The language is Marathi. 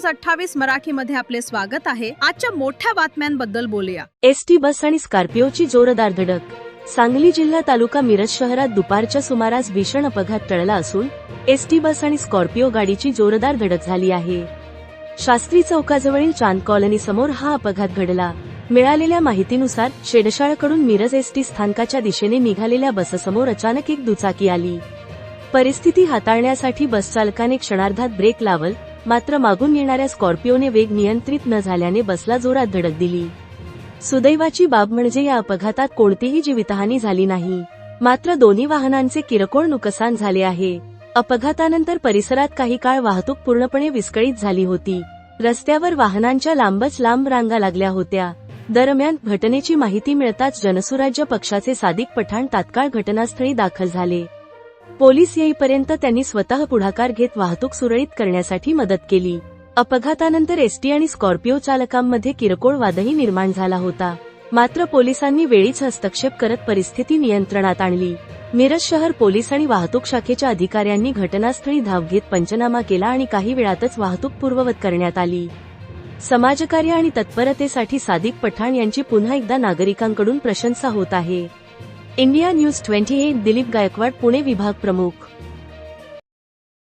न्यूज 28 मराठीमध्ये आपले स्वागत आहे। आजच्या मोठ्या बातम्यांबद्दल बोलूया। एसटी बस आणि स्कॉर्पिओची जोरदार धडक। सांगली जिल्हा तालुका मिरज शहरात दुपारच्या सुमारास भीषण अपघात टळला असून एसटी बस आणि स्कॉर्पिओ गाडीची जोरदार धडक झाली आहे। शास्त्री चौकाजवळील चांद कॉलनी समोर हा अपघात घडला। मिळालेल्या माहितीनुसार शेडशाळकडून मिरज एसटी स्थानकाच्या दिशेने निघालेल्या बससमोर अचानक एक दुचाकी आली। परिस्थिती हाताळण्यासाठी बस चालकाने क्षणार्धात ब्रेक लावल, मात्र मागून येणाऱ्या स्कॉर्पिओने वेग नियंत्रित न झाल्याने बसला जोरात धडक दिली। सुदैवाची बाब म्हणजे या अपघातात कोणतीही जीवितहानी झाली नाही, मात्र दोन्ही वाहनांचे किरकोळ नुकसान झाले आहे। अपघातानंतर परिसरात काही काळ वाहतूक पूर्णपणे विस्कळीत झाली होती। रस्त्यावर वाहनांच्या लांबच लांब रांगा लागल्या होत्या। दरम्यान घटनेची माहिती मिळताच जनसुराज्य पक्षाचे सादिक पठाण तात्काळ घटनास्थळी दाखल झाले। पोलीस येईपर्यंत त्यांनी स्वतः पुढाकार घेत वाहतूक सुरळीत करण्यासाठी मदत केली। अपघातानंतर एसटी आणि स्कॉर्पिओ चालकांमध्ये किरकोळ वादही निर्माण झाला होता, मात्र पोलिसांनी वेळीच हस्तक्षेप करत परिस्थिती नियंत्रणात आणली। मिरज शहर पोलीस आणि वाहतूक शाखेच्या अधिकाऱ्यांनी घटनास्थळी धाव घेत पंचनामा केला आणि काही वेळातच वाहतूक पूर्ववत करण्यात आली। समाजकार्य आणि तत्परतेसाठी सादिक पठाण यांची पुन्हा एकदा नागरिकांकडून प्रशंसा होत आहे। इंडिया न्यूज 28 दिलीप गायकवाड, पुणे विभाग प्रमुख।